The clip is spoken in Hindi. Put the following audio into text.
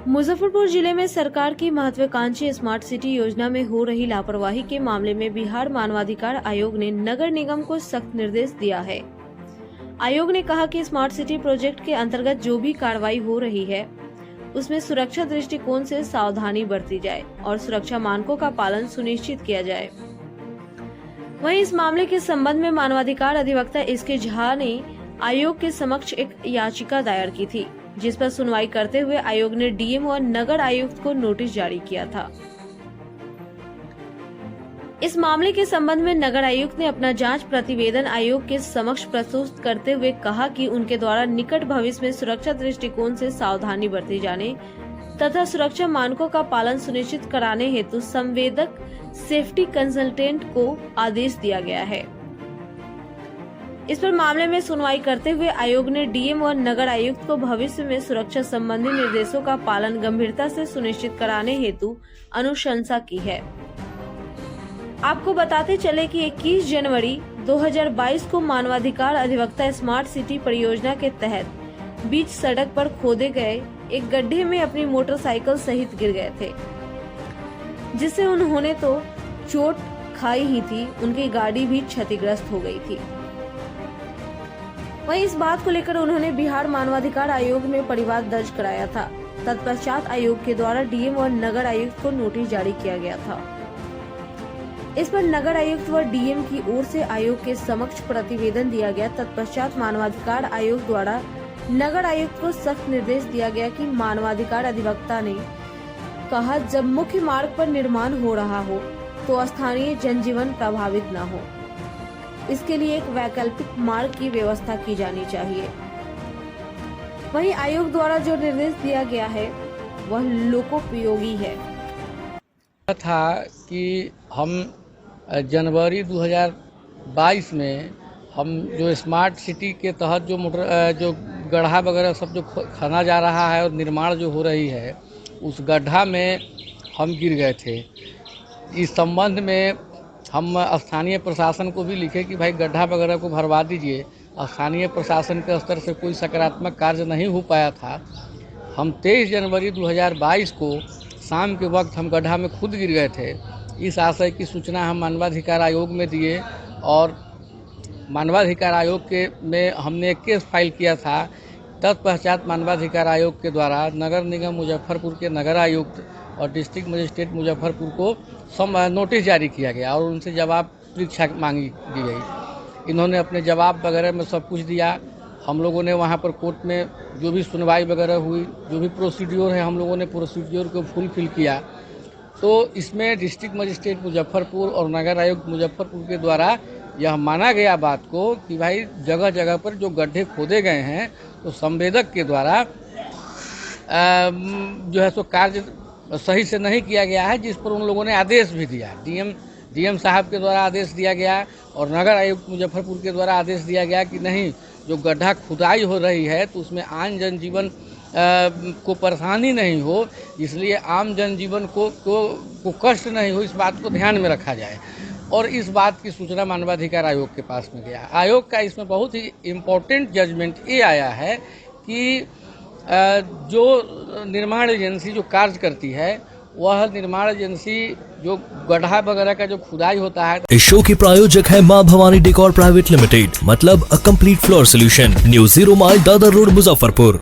मुजफ्फरपुर जिले में सरकार की महत्वाकांक्षी स्मार्ट सिटी योजना में हो रही लापरवाही के मामले में बिहार मानवाधिकार आयोग ने नगर निगम को सख्त निर्देश दिया है। आयोग ने कहा कि स्मार्ट सिटी प्रोजेक्ट के अंतर्गत जो भी कार्रवाई हो रही है उसमें सुरक्षा दृष्टिकोण से सावधानी बरती जाए और सुरक्षा मानकों का पालन सुनिश्चित किया जाए। वहीं इस मामले के संबंध में मानवाधिकार अधिवक्ता एसके झा ने आयोग के समक्ष एक याचिका दायर की थी, जिस पर सुनवाई करते हुए आयोग ने डीएम और नगर आयुक्त को नोटिस जारी किया था। इस मामले के संबंध में नगर आयुक्त ने अपना जांच प्रतिवेदन आयोग के समक्ष प्रस्तुत करते हुए कहा कि उनके द्वारा निकट भविष्य में सुरक्षा दृष्टिकोण से सावधानी बरती जाने तथा सुरक्षा मानकों का पालन सुनिश्चित कराने हेतु संवेदक सेफ्टी कंसल्टेंट को आदेश दिया गया है। इस पर मामले में सुनवाई करते हुए आयोग ने डीएम और नगर आयुक्त को भविष्य में सुरक्षा संबंधी निर्देशों का पालन गंभीरता से सुनिश्चित कराने हेतु अनुशंसा की है। आपको बताते चले कि 21 जनवरी 2022 को मानवाधिकार अधिवक्ता स्मार्ट सिटी परियोजना के तहत बीच सड़क पर खोदे गए एक गड्ढे में अपनी मोटरसाइकिल सहित गिर गए थे, जिससे उन्होंने तो चोट खाई ही थी, उनकी गाड़ी भी क्षतिग्रस्त हो गई थी। वहीं इस बात को लेकर उन्होंने बिहार मानवाधिकार आयोग में परिवाद दर्ज कराया था। तत्पश्चात आयोग के द्वारा डीएम और नगर आयुक्त को नोटिस जारी किया गया था। इस पर नगर आयुक्त व डीएम की ओर से आयोग के समक्ष प्रतिवेदन दिया गया। तत्पश्चात मानवाधिकार आयोग द्वारा नगर आयुक्त को सख्त निर्देश दिया गया कि मानवाधिकार अधिवक्ता ने कहा, जब मुख्य मार्ग पर निर्माण हो रहा हो तो स्थानीय जनजीवन प्रभावित न हो, इसके लिए एक वैकल्पिक मार्ग की व्यवस्था की जानी चाहिए। वहीं आयोग द्वारा जो निर्देश दिया गया है वह लोकोपयोगी है। था कि हम जनवरी 2022 में हम जो स्मार्ट सिटी के तहत जो गड्ढा वगैरह सब जो खना जा रहा है और निर्माण जो हो रही है, उस गड्ढा में हम गिर गए थे। इस संबंध में हम स्थानीय प्रशासन को भी लिखे कि भाई गड्ढा वगैरह को भरवा दीजिए। स्थानीय प्रशासन के स्तर से कोई सकारात्मक कार्य नहीं हो पाया था। हम 23 जनवरी 2022 को शाम के वक्त हम गड्ढा में खुद गिर गए थे। इस आशय की सूचना हम मानवाधिकार आयोग में दिए और मानवाधिकार आयोग में हमने एक केस फाइल किया था। तत्पश्चात मानवाधिकार आयोग के द्वारा नगर निगम मुजफ्फरपुर के नगर आयुक्त और डिस्ट्रिक्ट मजिस्ट्रेट मुजफ्फरपुर को नोटिस जारी किया गया और उनसे जवाब परीक्षा मांगी गई। इन्होंने अपने जवाब वगैरह में सब कुछ दिया। हम लोगों ने वहाँ पर कोर्ट में जो भी सुनवाई वगैरह हुई, जो भी प्रोसीड्योर है, हम लोगों ने प्रोसीड्योर को फुलफिल किया। तो इसमें डिस्ट्रिक्ट मजिस्ट्रेट मुजफ्फरपुर और नगर आयुक्त मुजफ्फरपुर के द्वारा यह माना गया बात को कि भाई जगह जगह पर जो गड्ढे खोदे गए हैं तो संवेदक के द्वारा जो है सो कार्य सही से नहीं किया गया है, जिस पर उन लोगों ने आदेश भी दिया। डीएम साहब के द्वारा आदेश दिया गया और नगर आयुक्त मुजफ्फरपुर के द्वारा आदेश दिया गया कि नहीं, जो गड्ढा खुदाई हो रही है तो उसमें आम जनजीवन को परेशानी नहीं हो, इसलिए आम जनजीवन को कष्ट नहीं हो, इस बात को ध्यान में रखा जाए। और इस बात की सूचना मानवाधिकार आयोग के पास में गया। आयोग का इसमें बहुत ही इम्पोर्टेंट जजमेंट ये आया है कि जो निर्माण एजेंसी जो कार्य करती है, वह निर्माण एजेंसी जो गड्ढा वगैरह का जो खुदाई होता है। इस शो की प्रायोजक है मां भवानी डेकोर प्राइवेट लिमिटेड, मतलब a complete floor solution, new 0 mile Dadar road, Muzaffarpur.